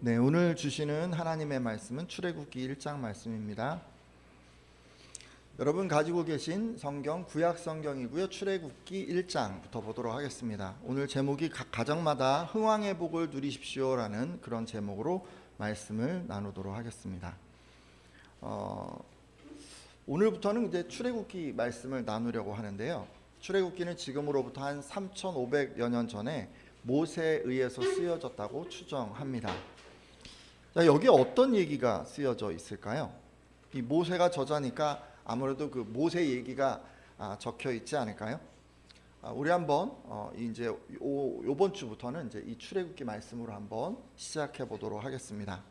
네, 오늘 주시는 하나님의 말씀은 출애굽기 1장 말씀입니다. 여러분 가지고 계신 성경 구약 성경이고요. 출애굽기 1장부터 보도록 하겠습니다. 오늘 제목이 각 가정마다 흥왕의 복을 누리십시오라는 그런 제목으로 말씀을 나누도록 하겠습니다. 오늘부터는 이제 출애굽기 말씀을 나누려고 하는데요. 출애굽기는 지금으로부터 한 3,500여 년 전에 모세에 의해서 쓰여졌다고 추정합니다. 자, 여기에 어떤 얘기가 쓰여져 있을까요? 이 모세가 저자니까 아무래도 그 모세 얘기가 적혀 있지 않을까요? 우리 한번 이제 요번 주부터는 이제 이 출애굽기 말씀으로 한번 시작해 보도록 하겠습니다.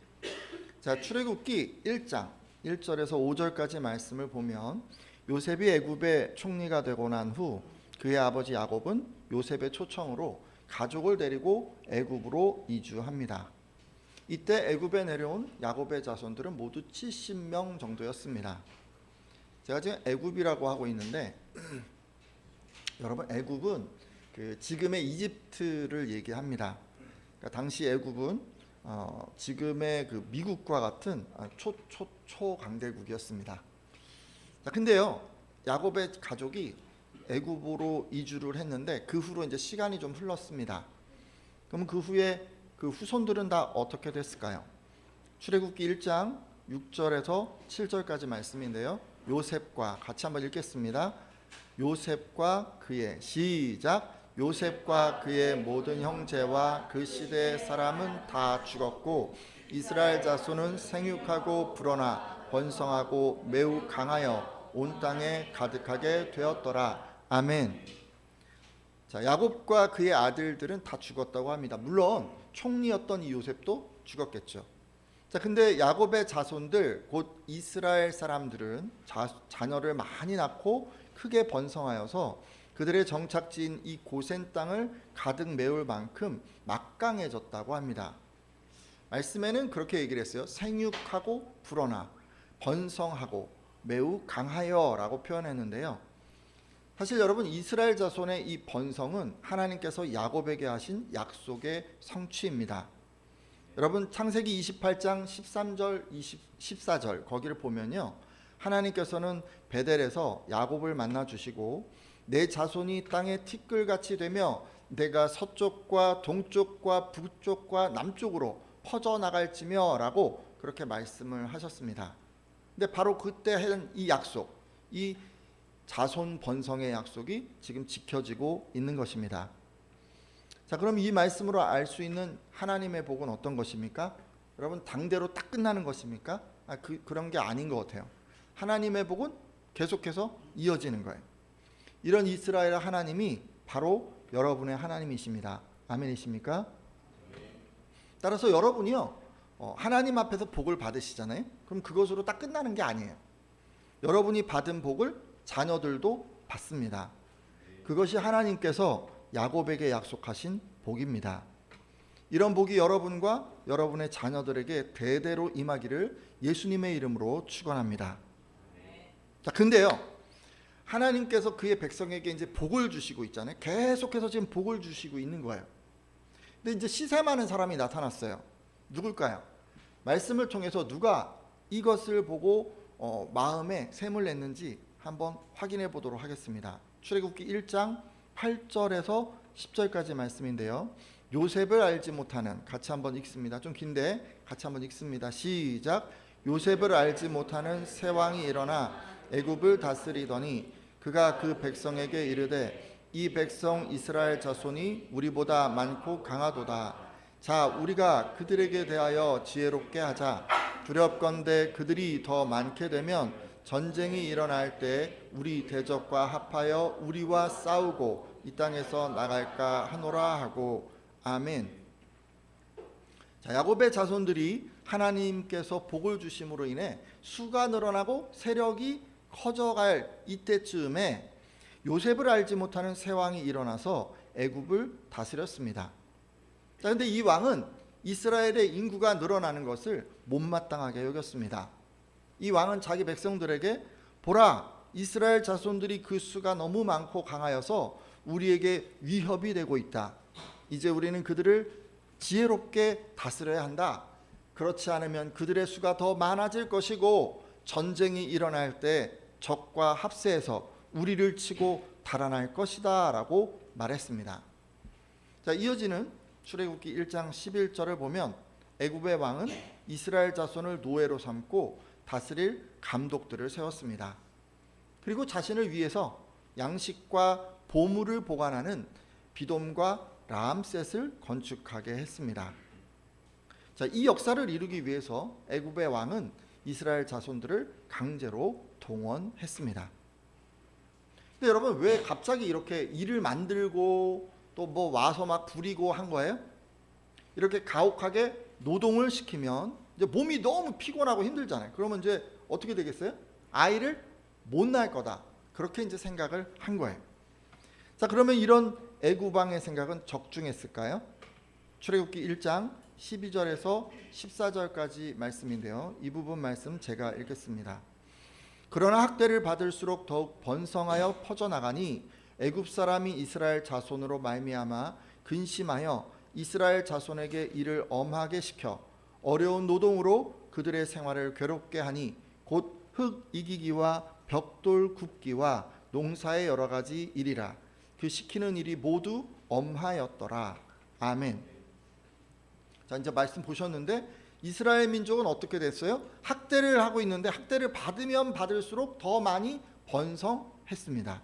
자, 출애굽기 1장 1절에서 5절까지 말씀을 보면 요셉이 애굽의 총리가 되고 난 후 그의 아버지 야곱은 요셉의 초청으로 가족을 데리고 애굽으로 이주합니다. 이때 애굽에 내려온 야곱의 자손들은 모두 70명 정도였습니다. 제가 지금 애굽이라고 하고 있는데 여러분 애굽은 그 지금의 이집트를 얘기합니다. 그러니까 당시 애굽은 지금의 그 미국과 같은 초강대국이었습니다. 자, 근데요 야곱의 가족이 애굽으로 이주를 했는데 그 후로 이제 시간이 좀 흘렀습니다. 그럼 그 후에 그 후손들은 다 어떻게 됐을까요? 출애굽기 1장 6절에서 7절까지 말씀인데요. 요셉과 같이 한번 읽겠습니다. 요셉과 그의 시작. 요셉과 그의 모든 형제와 그 시대의 사람은 다 죽었고 이스라엘 자손은 생육하고 불어나 번성하고 매우 강하여 온 땅에 가득하게 되었더라. 아멘. 자, 야곱과 그의 아들들은 다 죽었다고 합니다. 물론 총리였던 이 요셉도 죽었겠죠. 자, 근데 야곱의 자손들 곧 이스라엘 사람들은 자녀를 많이 낳고 크게 번성하여서 그들의 정착지인 이 고센 땅을 가득 메울 만큼 막강해졌다고 합니다. 말씀에는 그렇게 얘기를 했어요. 생육하고 불어나 번성하고 매우 강하여라고 표현했는데요. 사실 여러분 이스라엘 자손의 이 번성은 하나님께서 야곱에게 하신 약속의 성취입니다. 여러분 창세기 28장 13절 14절 거기를 보면요. 하나님께서는 베델에서 야곱을 만나 주시고 내 자손이 땅에 티끌같이 되며 내가 서쪽과 동쪽과 북쪽과 남쪽으로 퍼져나갈지며 라고 그렇게 말씀을 하셨습니다. 근데 바로 그때 한 이 약속, 이 자손 번성의 약속이 지금 지켜지고 있는 것입니다. 자, 그럼 이 말씀으로 알 수 있는 하나님의 복은 어떤 것입니까? 여러분 당대로 딱 끝나는 것입니까? 그런 게 아닌 것 같아요. 하나님의 복은 계속해서 이어지는 거예요. 이런 이스라엘 하나님이 바로 여러분의 하나님이십니다. 아멘이십니까? 따라서 여러분이요 하나님 앞에서 복을 받으시잖아요. 그럼 그것으로 딱 끝나는 게 아니에요. 여러분이 받은 복을 자녀들도 받습니다. 그것이 하나님께서 야곱에게 약속하신 복입니다. 이런 복이 여러분과 여러분의 자녀들에게 대대로 임하기를 예수님의 이름으로 축원합니다. 자, 근데요. 하나님께서 그의 백성에게 이제 복을 주시고 있잖아요. 계속해서 지금 복을 주시고 있는 거예요. 근데 이제 시세 많은 사람이 나타났어요. 누굴까요? 말씀을 통해서 누가 이것을 보고 마음에 샘을 냈는지 한번 확인해 보도록 하겠습니다. 출애굽기 1장 8절에서 10절까지 말씀인데요. 요셉을 알지 못하는 같이 한번 읽습니다. 좀 긴데 같이 한번 읽습니다. 시작. 요셉을 알지 못하는 새 왕이 일어나 애굽을 다스리더니 그가 그 백성에게 이르되 이 백성 이스라엘 자손이 우리보다 많고 강하도다. 자, 우리가 그들에게 대하여 지혜롭게 하자. 두렵건대 그들이 더 많게 되면 전쟁이 일어날 때 우리 대적과 합하여 우리와 싸우고 이 땅에서 나갈까 하노라 하고. 아멘. 자, 야곱의 자손들이 하나님께서 복을 주심으로 인해 수가 늘어나고 세력이 커져갈 이때쯤에 요셉을 알지 못하는 새 왕이 일어나서 애굽을 다스렸습니다. 자, 근데 이 왕은 이스라엘의 인구가 늘어나는 것을 못마땅하게 여겼습니다. 이 왕은 자기 백성들에게 보라, 이스라엘 자손들이 그 수가 너무 많고 강하여서 우리에게 위협이 되고 있다. 이제 우리는 그들을 지혜롭게 다스려야 한다. 그렇지 않으면 그들의 수가 더 많아질 것이고 전쟁이 일어날 때 적과 합세해서 우리를 치고 달아날 것이다 라고 말했습니다. 자, 이어지는 출애굽기 1장 11절을 보면 애굽의 왕은 이스라엘 자손을 노예로 삼고 다스릴 감독들을 세웠습니다. 그리고 자신을 위해서 양식과 보물을 보관하는 비돔과 라암셋을 건축하게 했습니다. 자, 이 역사를 이루기 위해서 애굽의 왕은 이스라엘 자손들을 강제로 동원했습니다. 근데 여러분, 왜 갑자기 이렇게 일을 만들고 또 뭐 와서 막 부리고 한 거예요? 이렇게 가혹하게 노동을 시키면 이제 몸이 너무 피곤하고 힘들잖아요. 그러면 이제 어떻게 되겠어요? 아이를 못 낳을 거다. 그렇게 이제 생각을 한 거예요. 자, 그러면 이런 애굽 왕의 생각은 적중했을까요? 출애굽기 1장 12절에서 14절까지 말씀인데요. 이 부분 말씀 제가 읽겠습니다. 그러나 학대를 받을수록 더욱 번성하여 퍼져나가니 애굽 사람이 이스라엘 자손으로 말미암아 근심하여 이스라엘 자손에게 일을 엄하게 시켜 어려운 노동으로 그들의 생활을 괴롭게 하니 곧 흙 이기기와 벽돌 굽기와 농사의 여러 가지 일이라. 그 시키는 일이 모두 엄하였더라. 아멘. 자, 이제 말씀 보셨는데 이스라엘 민족은 어떻게 됐어요? 학대를 하고 있는데 학대를 받으면 받을수록 더 많이 번성했습니다.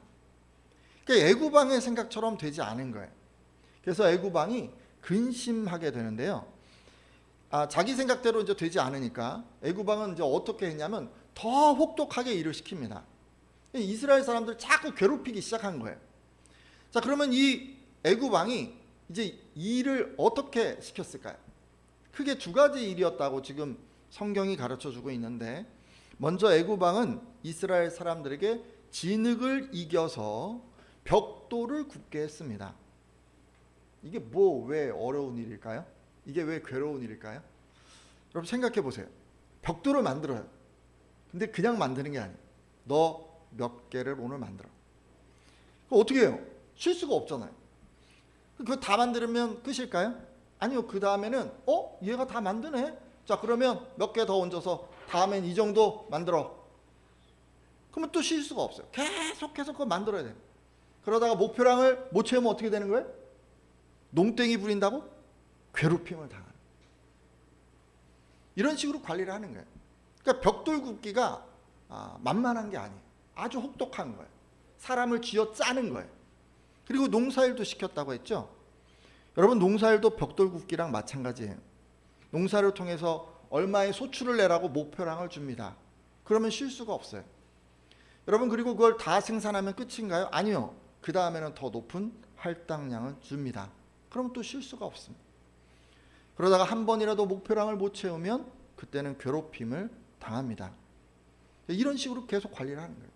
그러니까 애굽 왕의 생각처럼 되지 않은 거예요. 그래서 애굽 왕이 근심하게 되는데요. 자기 생각대로 이제 되지 않으니까 애굽 왕은 이제 어떻게 했냐면 더 혹독하게 일을 시킵니다. 이스라엘 사람들 자꾸 괴롭히기 시작한 거예요. 자, 그러면 이 애굽 왕이 이제 일을 어떻게 시켰을까요? 크게 두 가지 일이었다고 지금 성경이 가르쳐주고 있는데, 먼저 애굽 왕은 이스라엘 사람들에게 진흙을 이겨서 벽돌을 굽게 했습니다. 이게 왜 어려운 일일까요? 이게 왜 괴로운 일일까요? 여러분 생각해 보세요. 벽돌을 만들어요. 근데 그냥 만드는 게 아니에요. 너 몇 개를 오늘 만들어. 그럼 어떻게 해요? 쉴 수가 없잖아요. 그거 다 만들면 끝일까요? 아니요. 그 다음에는 얘가 다 만드네. 자, 그러면 몇 개 더 얹어서 다음엔 이 정도 만들어. 그러면 또 쉴 수가 없어요. 계속해서 그거 만들어야 돼요. 그러다가 목표량을 못 채우면 어떻게 되는 거예요? 농땡이 부린다고 괴롭힘을 당하는. 이런 식으로 관리를 하는 거예요. 그러니까 벽돌 굽기가 만만한 게 아니에요. 아주 혹독한 거예요. 사람을 쥐어 짜는 거예요. 그리고 농사일도 시켰다고 했죠. 여러분, 농사일도 벽돌 굽기랑 마찬가지예요. 농사를 통해서 얼마의 소출을 내라고 목표량을 줍니다. 그러면 쉴 수가 없어요. 여러분, 그리고 그걸 다 생산하면 끝인가요? 아니요. 그 다음에는 더 높은 할당량을 줍니다. 그럼 또 쉴 수가 없습니다. 그러다가 한 번이라도 목표량을 못 채우면 그때는 괴롭힘을 당합니다. 이런 식으로 계속 관리를 하는 거예요.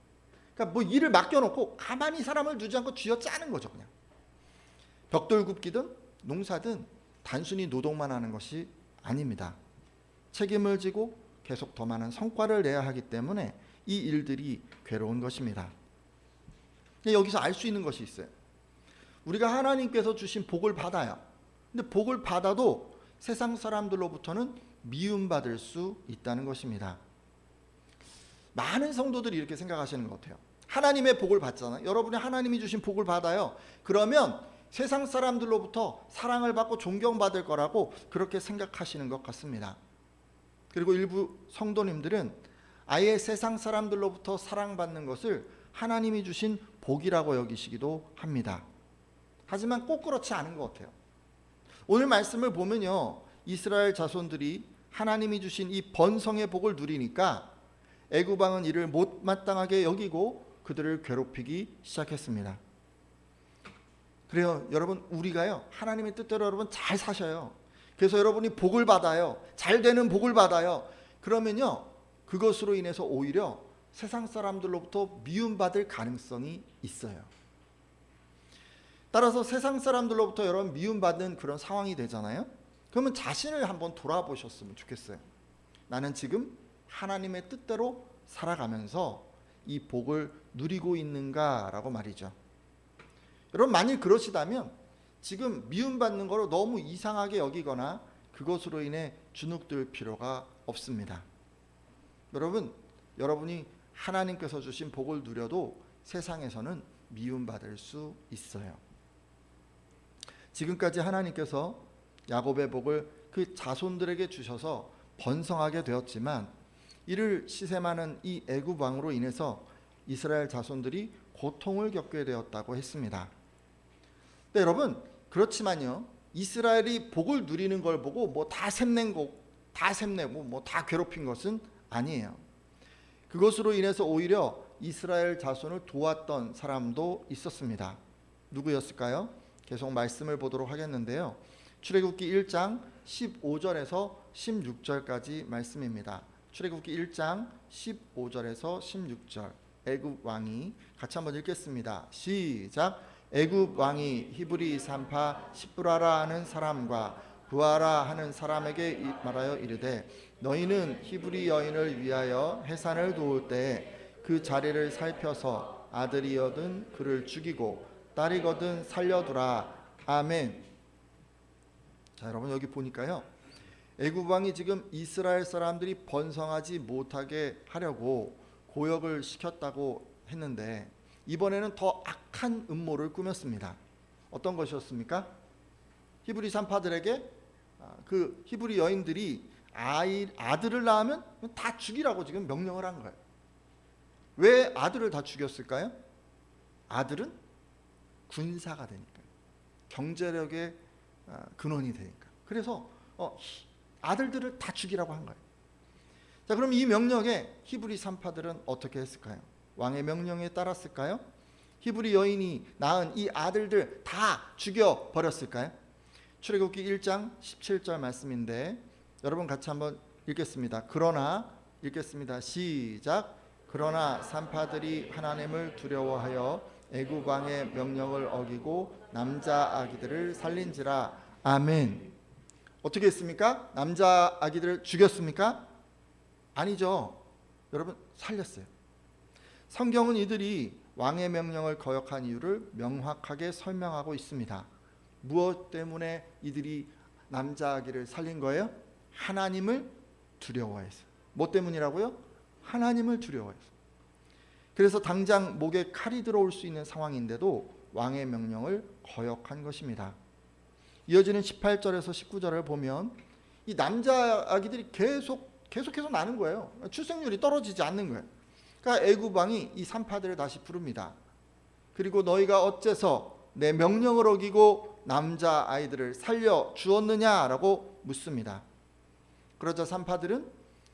그러니까 뭐 일을 맡겨놓고 가만히 사람을 두지 않고 쥐어짜는 거죠, 그냥. 벽돌 굽기든 농사든 단순히 노동만 하는 것이 아닙니다. 책임을 지고 계속 더 많은 성과를 내야 하기 때문에 이 일들이 괴로운 것입니다. 여기서 알 수 있는 것이 있어요. 우리가 하나님께서 주신 복을 받아요. 근데 복을 받아도 세상 사람들로부터는 미움받을 수 있다는 것입니다. 많은 성도들이 이렇게 생각하시는 것 같아요. 하나님의 복을 받잖아요. 여러분이 하나님이 주신 복을 받아요. 그러면 세상 사람들로부터 사랑을 받고 존경받을 거라고 그렇게 생각하시는 것 같습니다. 그리고 일부 성도님들은 아예 세상 사람들로부터 사랑받는 것을 하나님이 주신 복이라고 여기시기도 합니다. 하지만 꼭 그렇지 않은 것 같아요. 오늘 말씀을 보면요, 이스라엘 자손들이 하나님이 주신 이 번성의 복을 누리니까 애굽 왕은 이를 못마땅하게 여기고 그들을 괴롭히기 시작했습니다. 그래요, 여러분, 우리가요 하나님의 뜻대로 여러분 잘 사셔요. 그래서 여러분이 복을 받아요. 잘 되는 복을 받아요. 그러면요, 그것으로 인해서 오히려 세상 사람들로부터 미움받을 가능성이 있어요. 따라서 세상 사람들로부터 여러분 미움받는 그런 상황이 되잖아요. 그러면 자신을 한번 돌아보셨으면 좋겠어요. 나는 지금 하나님의 뜻대로 살아가면서 이 복을 누리고 있는가라고 말이죠. 여러분, 만일 그러시다면 지금 미움받는 거를 너무 이상하게 여기거나 그것으로 인해 주눅들 필요가 없습니다. 여러분이 하나님께서 주신 복을 누려도 세상에서는 미움받을 수 있어요. 지금까지 하나님께서 야곱의 복을 그 자손들에게 주셔서 번성하게 되었지만 이를 시샘하는 이 애굽 왕으로 인해서 이스라엘 자손들이 고통을 겪게 되었다고 했습니다. 네, 여러분, 그렇지만요, 이스라엘이 복을 누리는 걸 보고 뭐 다 샘내고 뭐 다 괴롭힌 것은 아니에요. 그것으로 인해서 오히려 이스라엘 자손을 도왔던 사람도 있었습니다. 누구였을까요? 계속 말씀을 보도록 하겠는데요. 출애굽기 1장 15절에서 16절까지 말씀입니다. 출애굽기 1장 15절에서 16절. 애굽 왕이 같이 한번 읽겠습니다. 시작. 애굽 왕이 히브리 산파 시브라라 하는 사람과 부하라 하는 사람에게 말하여 이르되 너희는 히브리 여인을 위하여 해산을 도울 때에 그 자리를 살펴서 아들이거든 그를 죽이고 딸이거든 살려두라. 아멘. 자, 여러분 여기 보니까요, 애굽 왕이 지금 이스라엘 사람들이 번성하지 못하게 하려고 고역을 시켰다고 했는데 이번에는 더 악한 음모를 꾸몄습니다. 어떤 것이었습니까? 히브리 산파들에게 그 히브리 여인들이 아들을 낳으면 다 죽이라고 지금 명령을 한 거예요. 왜 아들을 다 죽였을까요? 아들은 군사가 되니까, 경제력의 근원이 되니까. 그래서 아들들을 다 죽이라고 한 거예요. 자, 그럼 이 명령에 히브리 산파들은 어떻게 했을까요? 왕의 명령에 따랐을까요? 히브리 여인이 낳은 이 아들들 다 죽여버렸을까요? 출애굽기 1장 17절 말씀인데 여러분 같이 한번 읽겠습니다. 그러나 읽겠습니다. 시작. 그러나 산파들이 하나님을 두려워하여 애굽 왕의 명령을 어기고 남자 아기들을 살린지라. 아멘. 어떻게 했습니까? 남자 아기들을 죽였습니까? 아니죠. 여러분, 살렸어요. 성경은 이들이 왕의 명령을 거역한 이유를 명확하게 설명하고 있습니다. 무엇 때문에 이들이 남자 아기를 살린 거예요? 하나님을 두려워해서. 뭐 때문이라고요? 하나님을 두려워해서. 그래서 당장 목에 칼이 들어올 수 있는 상황인데도 왕의 명령을 거역한 것입니다. 이어지는 18절에서 19절을 보면 이 남자 아기들이 계속해서 나는 거예요. 출생률이 떨어지지 않는 거예요. 그러니까 애굽 왕이 이 산파들을 다시 부릅니다. 그리고 너희가 어째서 내 명령을 어기고 남자 아이들을 살려 주었느냐라고 묻습니다. 그러자 산파들은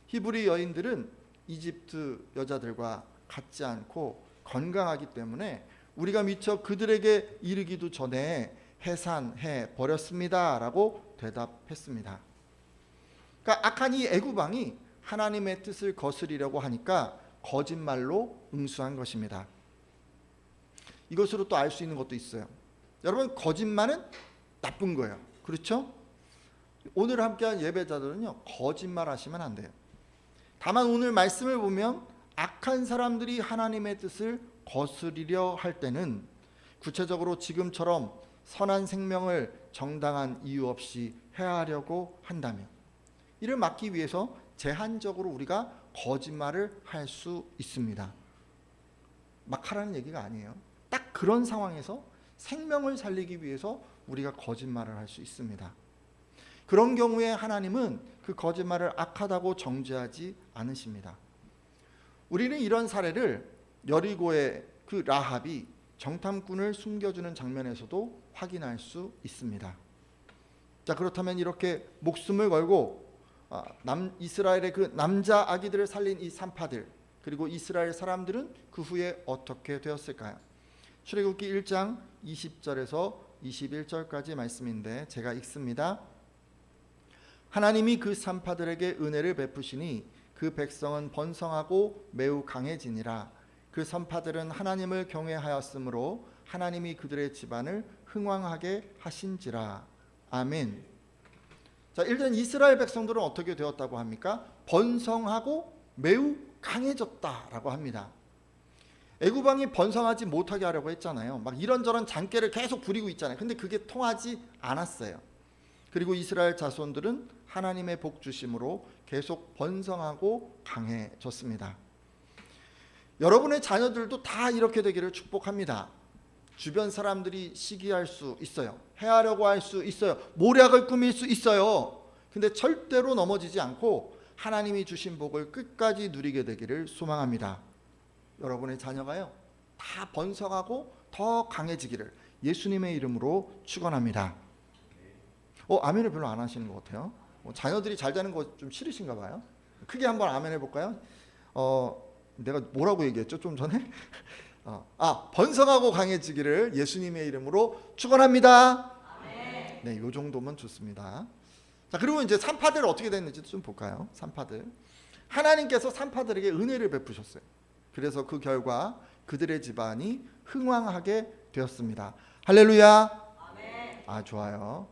히브리 여인들은 이집트 여자들과 같지 않고 건강하기 때문에 우리가 미처 그들에게 이르기도 전에 해산해 버렸습니다라고 대답했습니다. 그러니까 악한 이 애굽 왕이 하나님의 뜻을 거스리려고 하니까 거짓말로 응수한 것입니다. 이것으로 또 알 수 있는 것도 있어요. 여러분, 거짓말은 나쁜 거예요. 그렇죠? 오늘 함께한 예배자들은요, 거짓말 하시면 안 돼요. 다만 오늘 말씀을 보면 악한 사람들이 하나님의 뜻을 거스리려 할 때는 구체적으로 지금처럼 선한 생명을 정당한 이유 없이 해하려고 한다면 이를 막기 위해서 제한적으로 우리가 거짓말을 할 수 있습니다. 막 하라는 얘기가 아니에요. 딱 그런 상황에서 생명을 살리기 위해서 우리가 거짓말을 할 수 있습니다. 그런 경우에 하나님은 그 거짓말을 악하다고 정죄하지 않으십니다. 우리는 이런 사례를 여리고의 그 라합이 정탐꾼을 숨겨주는 장면에서도 확인할 수 있습니다. 자, 그렇다면 이렇게 목숨을 걸고 이스라엘의 그 남자 아기들을 살린 이 산파들, 그리고 이스라엘 사람들은 그 후에 어떻게 되었을까요? 출애굽기 1장 20절에서 21절까지 말씀인데 제가 읽습니다. 하나님이 그 산파들에게 은혜를 베푸시니 그 백성은 번성하고 매우 강해지니라. 그 산파들은 하나님을 경외하였으므로 하나님이 그들의 집안을 흥왕하게 하신지라. 아멘. 자, 일단 이스라엘 백성들은 어떻게 되었다고 합니까? 번성하고 매우 강해졌다라고 합니다. 애굽 왕이 번성하지 못하게 하려고 했잖아요. 막 이런저런 장깨를 계속 부리고 있잖아요. 근데 그게 통하지 않았어요. 그리고 이스라엘 자손들은 하나님의 복 주심으로 계속 번성하고 강해졌습니다. 여러분의 자녀들도 다 이렇게 되기를 축복합니다. 주변 사람들이 시기할 수 있어요. 해하려고 할 수 있어요. 모략을 꾸밀 수 있어요. 근데 절대로 넘어지지 않고 하나님이 주신 복을 끝까지 누리게 되기를 소망합니다. 여러분의 자녀가요, 다 번성하고 더 강해지기를 예수님의 이름으로 축원합니다. 아멘을 별로 안 하시는 것 같아요. 자녀들이 잘 되는 거 좀 싫으신가 봐요. 크게 한번 아멘 해볼까요? 내가 뭐라고 얘기했죠 좀 전에? 번성하고 강해지기를 예수님의 이름으로 축원합니다. 아멘. 네, 요 정도면 좋습니다. 자, 그리고 이제 산파들 어떻게 됐는지 좀 볼까요? 산파들, 하나님께서 산파들에게 은혜를 베푸셨어요. 그래서 그 결과 그들의 집안이 흥왕하게 되었습니다. 할렐루야. 아멘. 좋아요.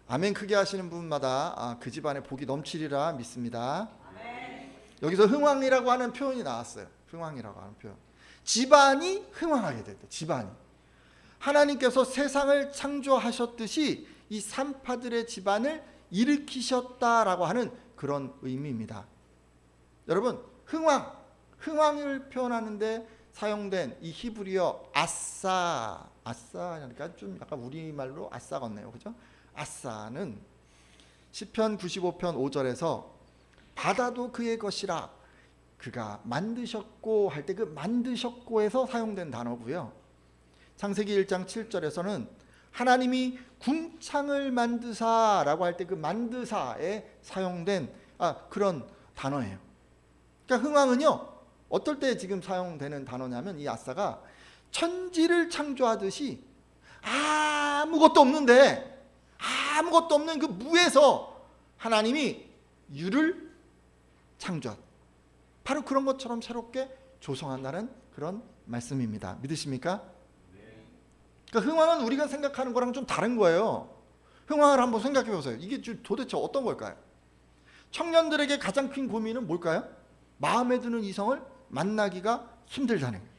아멘 크게 하시는 분마다 그 집안에 복이 넘치리라 믿습니다. 아멘. 여기서 흥왕이라고 하는 표현이 나왔어요. 흥왕이라고 하는 표현. 집안이 흥왕하게 됐다. 집안이. 하나님께서 세상을 창조하셨듯이 이 산파들의 집안을 일으키셨다라고 하는 그런 의미입니다. 여러분, 흥왕을 표현하는데 사용된 이 히브리어 아싸니까 좀 약간 우리말로 아싸 같네요. 그죠? 아싸는 시편 95편 5절에서 바다도 그의 것이라 그가 만드셨고 할 때 그 만드셨고에서 사용된 단어고요. 창세기 1장 7절에서는 하나님이 궁창을 만드사라고 할 때 그 만드사에 사용된 그런 단어예요. 그러니까 흥왕은요, 어떨 때 지금 사용되는 단어냐면 이 아싸가 천지를 창조하듯이 아무것도 없는 그 무에서 하나님이 유를 창조한, 바로 그런 것처럼 새롭게 조성한다는 그런 말씀입니다. 믿으십니까? 그러니까 흥왕은 우리가 생각하는 거랑 좀 다른 거예요. 흥왕을 한번 생각해 보세요. 이게 도대체 어떤 걸까요? 청년들에게 가장 큰 고민은 뭘까요? 마음에 드는 이성을 만나기가 힘들다는 거예요.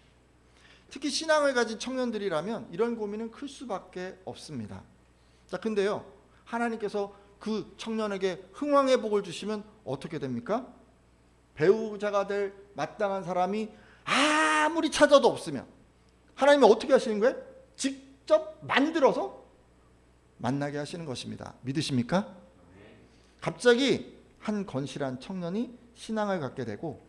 특히 신앙을 가진 청년들이라면 이런 고민은 클 수밖에 없습니다. 자, 근데요, 하나님께서 그 청년에게 흥왕의 복을 주시면 어떻게 됩니까? 배우자가 될 마땅한 사람이 아무리 찾아도 없으면 하나님이 어떻게 하시는 거예요? 직접 만들어서 만나게 하시는 것입니다. 믿으십니까? 갑자기 한 건실한 청년이 신앙을 갖게 되고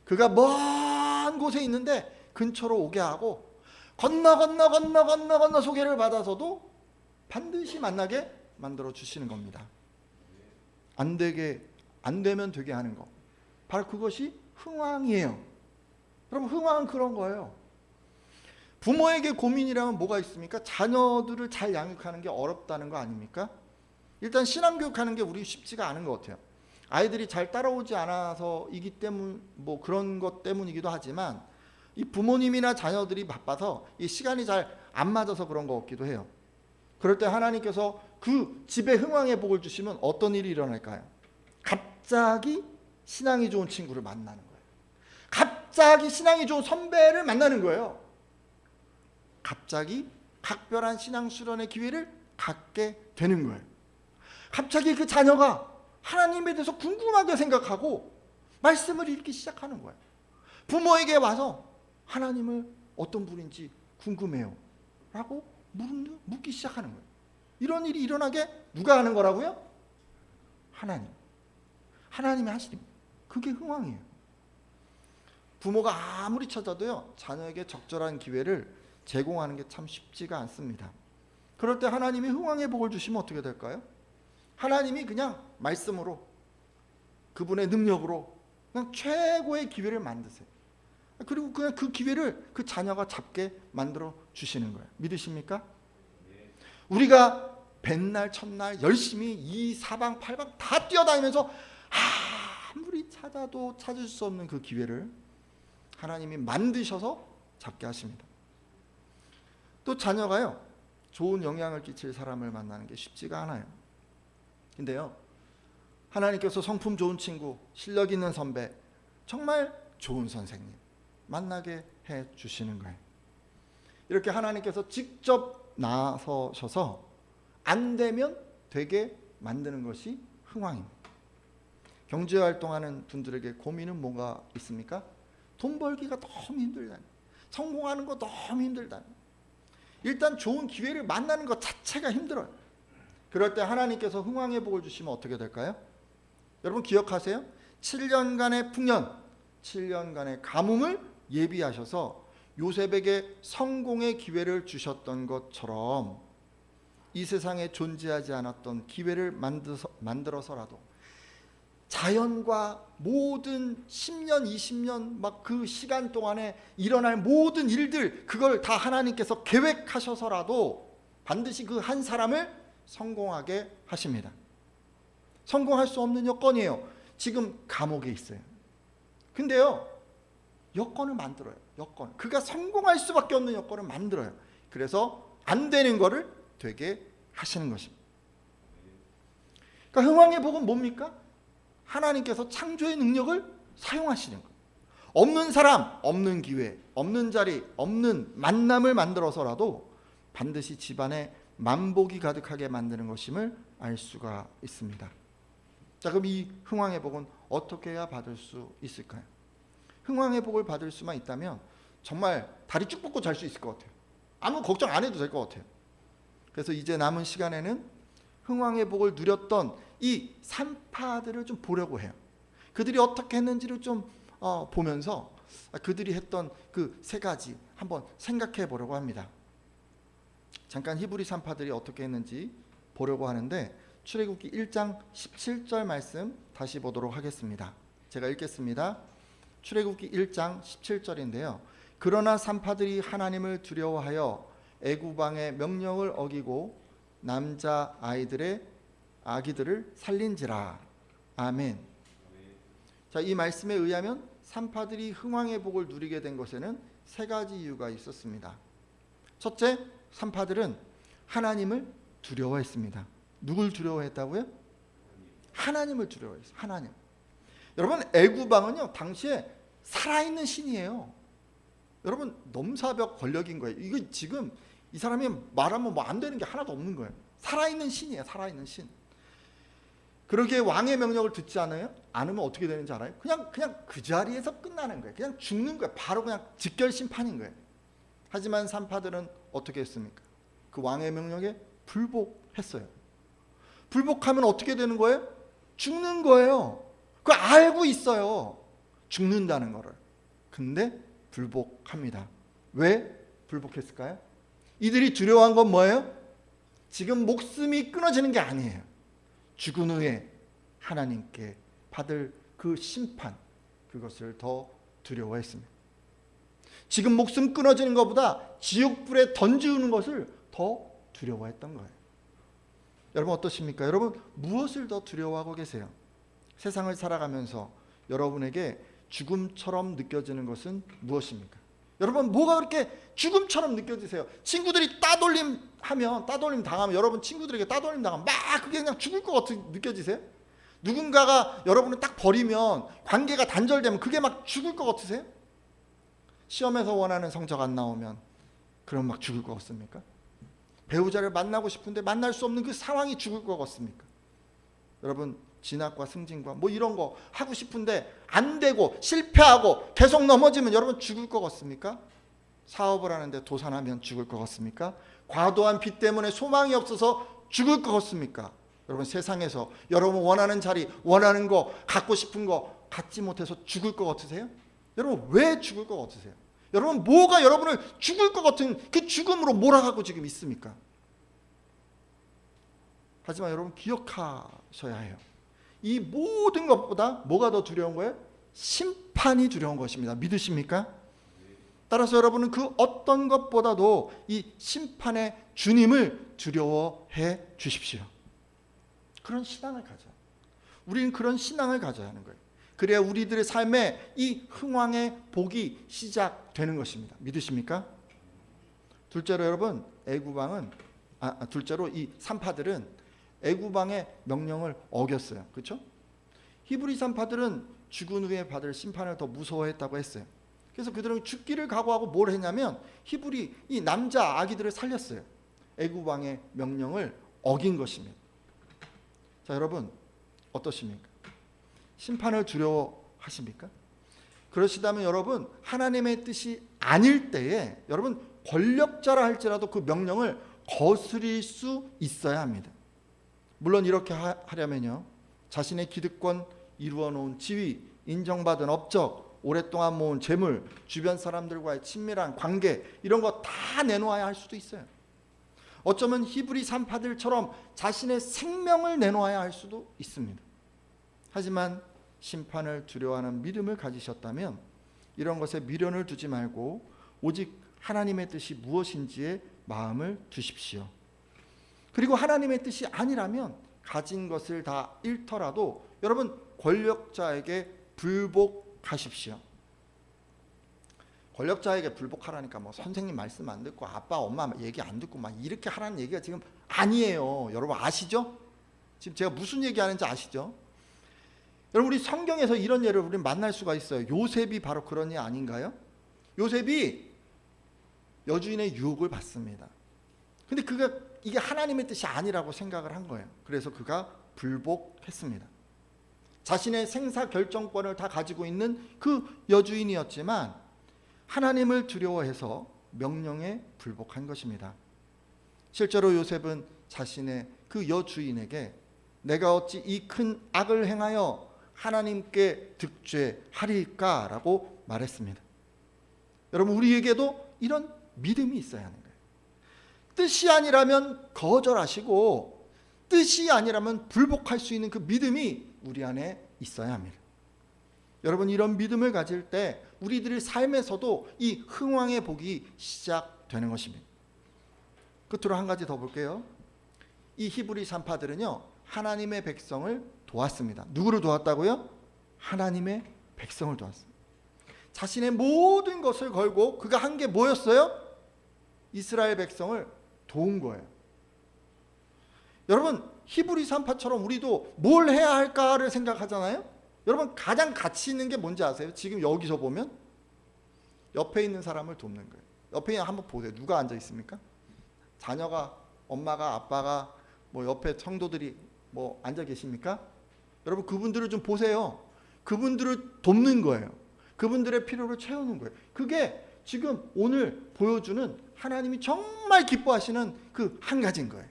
그가 먼 곳에 있는데 근처로 오게 하고 건너 소개를 받아서도 반드시 만나게 만들어 주시는 겁니다. 안 되면 되게 하는 것, 바로 그것이 흥왕이에요. 여러분, 흥왕은 그런 거예요. 부모에게 고민이라면 뭐가 있습니까? 자녀들을 잘 양육하는 게 어렵다는 거 아닙니까? 일단 신앙교육하는 게 우리 쉽지가 않은 것 같아요. 아이들이 잘 따라오지 않아서이기 때문, 뭐 그런 것 때문이기도 하지만 이 부모님이나 자녀들이 바빠서 이 시간이 잘 안 맞아서 그런 것 같기도 해요. 그럴 때 하나님께서 그 집에 흥왕의 복을 주시면 어떤 일이 일어날까요? 갑자기 신앙이 좋은 친구를 만나는 거예요. 갑자기 신앙이 좋은 선배를 만나는 거예요. 갑자기 각별한 신앙 수련의 기회를 갖게 되는 거예요. 갑자기 그 자녀가 하나님에 대해서 궁금하게 생각하고 말씀을 읽기 시작하는 거예요. 부모에게 와서 하나님을 어떤 분인지 궁금해요 라고 묻기 시작하는 거예요. 이런 일이 일어나게 누가 하는 거라고요? 하나님이 하시는 거예요. 그게 흥왕이에요. 부모가 아무리 찾아도요, 자녀에게 적절한 기회를 제공하는 게 참 쉽지가 않습니다. 그럴 때 하나님이 흥왕의 복을 주시면 어떻게 될까요? 하나님이 그냥 말씀으로, 그분의 능력으로 그냥 최고의 기회를 만드세요. 그리고 그냥 그 기회를 그 자녀가 잡게 만들어 주시는 거예요. 믿으십니까? 우리가 뱃날 첫날 열심히 이 사방팔방 다 뛰어다니면서 아무리 찾아도 찾을 수 없는 그 기회를 하나님이 만드셔서 잡게 하십니다. 또 자녀가요, 좋은 영향을 끼칠 사람을 만나는 게 쉽지가 않아요. 근데요, 하나님께서 성품 좋은 친구, 실력 있는 선배, 정말 좋은 선생님 만나게 해 주시는 거예요. 이렇게 하나님께서 직접 나서셔서 안 되면 되게 만드는 것이 흥왕입니다. 경제활동하는 분들에게 고민은 뭐가 있습니까? 돈 벌기가 너무 힘들다니, 성공하는 거 너무 힘들다니, 일단 좋은 기회를 만나는 것 자체가 힘들어요. 그럴 때 하나님께서 흥왕의 복을 주시면 어떻게 될까요? 여러분 기억하세요? 7년간의 풍년, 7년간의 가뭄을 예비하셔서 요셉에게 성공의 기회를 주셨던 것처럼 이 세상에 존재하지 않았던 기회를 만들어서라도 자연과 모든 10년, 20년 막 그 시간 동안에 일어날 모든 일들, 그걸 다 하나님께서 계획하셔서라도 반드시 그 한 사람을 성공하게 하십니다. 성공할 수 없는 여건이에요. 지금 감옥에 있어요. 근데요, 여건을 만들어요. 여건. 그가 성공할 수밖에 없는 여건을 만들어요. 그래서 안 되는 거를 되게 하시는 것입니다. 그러니까 흥왕의 복은 뭡니까? 하나님께서 창조의 능력을 사용하시는 거예요. 없는 사람, 없는 기회, 없는 자리, 없는 만남을 만들어서라도 반드시 집안에 만복이 가득하게 만드는 것임을 알 수가 있습니다. 자, 그럼 이 흥왕의 복은 어떻게 해야 받을 수 있을까요? 흥왕의 복을 받을 수만 있다면 정말 다리 쭉 뻗고 잘 수 있을 것 같아요. 아무 걱정 안 해도 될 것 같아요. 그래서 이제 남은 시간에는 흥왕의 복을 누렸던 이 산파들을 좀 보려고 해요. 그들이 어떻게 했는지를 좀 보면서 그들이 했던 그 세 가지 한번 생각해 보려고 합니다. 잠깐 히브리 산파들이 어떻게 했는지 보려고 하는데 출애굽기 1장 17절 말씀 다시 보도록 하겠습니다. 제가 읽겠습니다. 출애굽기 1장 17절인데요. 그러나 산파들이 하나님을 두려워하여 애굽 왕의 명령을 어기고 남자 아기들을 살린지라. 아멘. 자, 이 말씀에 의하면 산파들이 흥왕의 복을 누리게 된 것에는 세 가지 이유가 있었습니다. 첫째, 산파들은 하나님을 두려워했습니다. 누굴 두려워했다고요? 하나님을 두려워했어요. 하나님. 여러분, 애굽 왕은요 당시에 살아있는 신이에요. 여러분, 넘사벽 권력인 거예요. 이거 지금 이 사람이 말하면 뭐 안 되는 게 하나도 없는 거예요. 살아있는 신이에요. 살아있는 신. 그러기에 왕의 명령을 듣지 않으면 어떻게 되는지 알아요? 그냥 그 자리에서 끝나는 거예요. 그냥 죽는 거예요. 바로 그냥 직결 심판인 거예요. 하지만 산파들은 어떻게 했습니까? 그 왕의 명령에 불복했어요. 불복하면 어떻게 되는 거예요? 죽는 거예요. 그거 알고 있어요. 죽는다는 거를. 근데 불복합니다. 왜 불복했을까요? 이들이 두려워한 건 뭐예요? 지금 목숨이 끊어지는 게 아니에요. 죽은 후에 하나님께 받을 그 심판, 그것을 더 두려워했습니다. 지금 목숨 끊어지는 것보다 지옥불에 던지는 것을 더 두려워했던 거예요. 여러분 어떠십니까? 여러분 무엇을 더 두려워하고 계세요? 세상을 살아가면서 여러분에게 죽음처럼 느껴지는 것은 무엇입니까? 여러분 뭐가 그렇게 죽음처럼 느껴지세요? 친구들이 따돌림 당하면 여러분 친구들에게 따돌림 당하면 막 그게 그냥 죽을 것 같이 느껴지세요? 누군가가 여러분을 딱 버리면 관계가 단절되면 그게 막 죽을 것 같으세요? 시험에서 원하는 성적 안 나오면 그럼 막 죽을 것 같습니까? 배우자를 만나고 싶은데 만날 수 없는 그 상황이 죽을 것 같습니까? 여러분 진학과 승진과 뭐 이런 거 하고 싶은데 안 되고 실패하고 계속 넘어지면 여러분 죽을 것 같습니까? 사업을 하는데 도산하면 죽을 것 같습니까? 과도한 빚 때문에 소망이 없어서 죽을 것 같습니까? 여러분 세상에서 여러분 원하는 자리, 원하는 거, 갖고 싶은 거 갖지 못해서 죽을 것 같으세요? 여러분 왜 죽을 것 같으세요? 여러분 뭐가 여러분을 죽을 것 같은 그 죽음으로 몰아가고 지금 있습니까? 하지만 여러분 기억하셔야 해요. 이 모든 것보다 뭐가 더 두려운 거예요? 심판이 두려운 것입니다. 믿으십니까? 따라서 여러분은 그 어떤 것보다도 이 심판의 주님을 두려워해 주십시오. 그런 신앙을 가져요. 우리는 그런 신앙을 가져야 하는 거예요. 그래야 우리들의 삶에 이 흥왕의 복이 시작되는 것입니다. 믿으십니까? 둘째로 여러분, 둘째로 이 산파들은 애굽 왕의 명령을 어겼어요. 그렇죠? 히브리 산파들은 죽은 후에 받을 심판을 더 무서워했다고 했어요. 그래서 그들은 죽기를 각오하고 뭘 했냐면 히브리 이 남자 아기들을 살렸어요. 애굽 왕의 명령을 어긴 것입니다. 자, 여러분 어떠십니까? 심판을 두려워하십니까? 그러시다면 여러분, 하나님의 뜻이 아닐 때에 여러분 권력자라 할지라도 그 명령을 거스릴 수 있어야 합니다. 물론 이렇게 하려면요, 자신의 기득권, 이루어 놓은 지위, 인정받은 업적, 오랫동안 모은 재물, 주변 사람들과의 친밀한 관계, 이런 거 다 내놓아야 할 수도 있어요. 어쩌면 히브리 산파들처럼 자신의 생명을 내놓아야 할 수도 있습니다. 하지만 심판을 두려워하는 믿음을 가지셨다면 이런 것에 미련을 두지 말고 오직 하나님의 뜻이 무엇인지에 마음을 두십시오. 그리고 하나님의 뜻이 아니라면 가진 것을 다 잃더라도 여러분 권력자에게 불복하십시오. 권력자에게 불복하라니까 뭐 선생님 말씀 안 듣고 아빠 엄마 얘기 안 듣고 막 이렇게 하라는 얘기가 지금 아니에요. 여러분 아시죠? 지금 제가 무슨 얘기하는지 아시죠? 여러분 우리 성경에서 이런 예를 우리 만날 수가 있어요. 요셉이 바로 그런 예 아닌가요? 요셉이 여주인의 유혹을 받습니다. 근데 그가 이게 하나님의 뜻이 아니라고 생각을 한 거예요. 그래서 그가 불복했습니다. 자신의 생사 결정권을 다 가지고 있는 그 여주인이었지만 하나님을 두려워해서 명령에 불복한 것입니다. 실제로 요셉은 자신의 그 여주인에게 내가 어찌 이 큰 악을 행하여 하나님께 득죄하리까? 라고 말했습니다. 여러분 우리에게도 이런 믿음이 있어야 하는 거예요. 뜻이 아니라면 거절하시고 뜻이 아니라면 불복할 수 있는 그 믿음이 우리 안에 있어야 합니다. 여러분 이런 믿음을 가질 때 우리들의 삶에서도 이 흥왕의 복이 시작되는 것입니다. 끝으로 한 가지 더 볼게요. 이 히브리 산파들은요 하나님의 백성을 도왔습니다. 누구를 도왔다고요? 하나님의 백성을 도왔습니다. 자신의 모든 것을 걸고 그가 한 게 뭐였어요? 이스라엘 백성을 도운 거예요. 여러분 히브리 산파처럼 우리도 뭘 해야 할까를 생각하잖아요. 여러분 가장 가치 있는 게 뭔지 아세요? 지금 여기서 보면 옆에 있는 사람을 돕는 거예요. 옆에 한번 보세요. 누가 앉아 있습니까? 자녀가, 엄마가, 아빠가, 뭐 옆에 성도들이 뭐 앉아 계십니까? 여러분 그분들을 좀 보세요. 그분들을 돕는 거예요. 그분들의 필요를 채우는 거예요. 그게 지금 오늘 보여주는 하나님이 정말 기뻐하시는 그 한 가지인 거예요.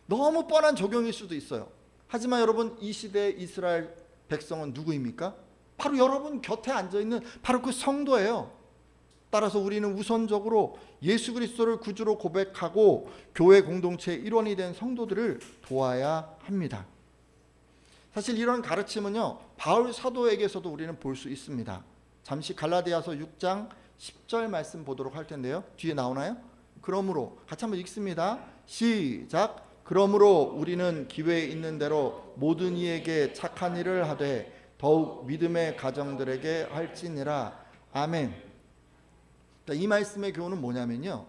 너무 뻔한 적용일 수도 있어요. 하지만 여러분 이 시대의 이스라엘 백성은 누구입니까? 바로 여러분 곁에 앉아있는 바로 그 성도예요. 따라서 우리는 우선적으로 예수 그리스도를 구주로 고백하고 교회 공동체의 일원이 된 성도들을 도와야 합니다. 사실 이런 가르침은요 바울 사도에게서도 우리는 볼 수 있습니다. 잠시 갈라디아서 6장 10절 말씀 보도록 할 텐데요. 뒤에 나오나요? 그러므로 같이 한번 읽습니다. 시작. 그러므로 우리는 기회에 있는 대로 모든 이에게 착한 일을 하되 더욱 믿음의 가정들에게 할지니라. 아멘. 이 말씀의 교훈은 뭐냐면요,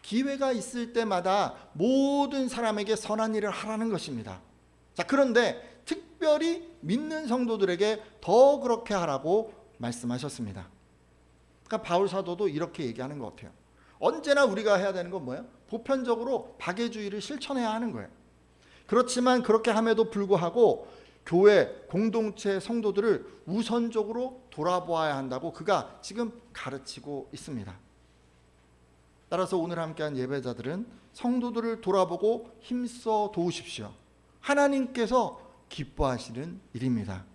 기회가 있을 때마다 모든 사람에게 선한 일을 하라는 것입니다. 자, 그런데 특별히 믿는 성도들에게 더 그렇게 하라고 말씀하셨습니다. 그러니까 바울 사도도 이렇게 얘기하는 것 같아요. 언제나 우리가 해야 되는 건 뭐예요? 보편적으로 박애주의를 실천해야 하는 거예요. 그렇지만 그렇게 함에도 불구하고 교회 공동체 성도들을 우선적으로 돌아보아야 한다고 그가 지금 가르치고 있습니다. 따라서 오늘 함께한 예배자들은 성도들을 돌아보고 힘써 도우십시오. 하나님께서 기뻐하시는 일입니다.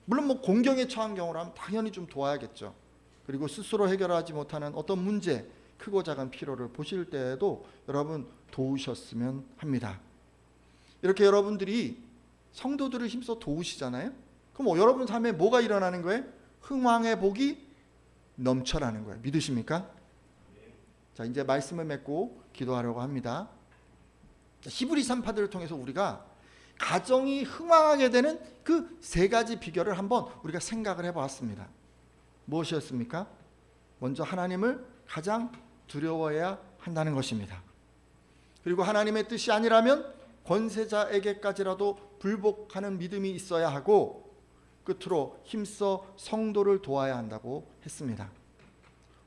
물론 뭐 공경에 처한 경우라면 당연히 좀 도와야겠죠. 그리고 스스로 해결하지 못하는 어떤 문제, 크고 작은 필요를 보실 때에도 여러분 도우셨으면 합니다. 이렇게 여러분들이 성도들을 힘써 도우시잖아요. 그럼 여러분 삶에 뭐가 일어나는 거예요? 흥왕의 복이 넘쳐나는 거예요. 믿으십니까? 자, 이제 말씀을 맺고 기도하려고 합니다. 히브리 산파들을 통해서 우리가 가정이 흥왕하게 되는 그 세 가지 비결을 한번 우리가 생각을 해보았습니다. 무엇이었습니까? 먼저 하나님을 가장 두려워해야 한다는 것입니다. 그리고 하나님의 뜻이 아니라면 권세자에게까지라도 불복하는 믿음이 있어야 하고, 끝으로 힘써 성도를 도와야 한다고 했습니다.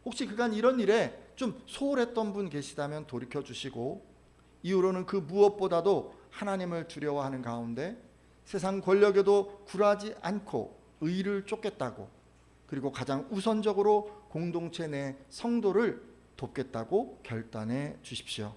혹시 그간 이런 일에 좀 소홀했던 분 계시다면 돌이켜 주시고, 이후로는 그 무엇보다도 하나님을 두려워하는 가운데 세상 권력에도 굴하지 않고 의를 쫓겠다고, 그리고 가장 우선적으로 공동체 내 성도를 돕겠다고 결단해 주십시오.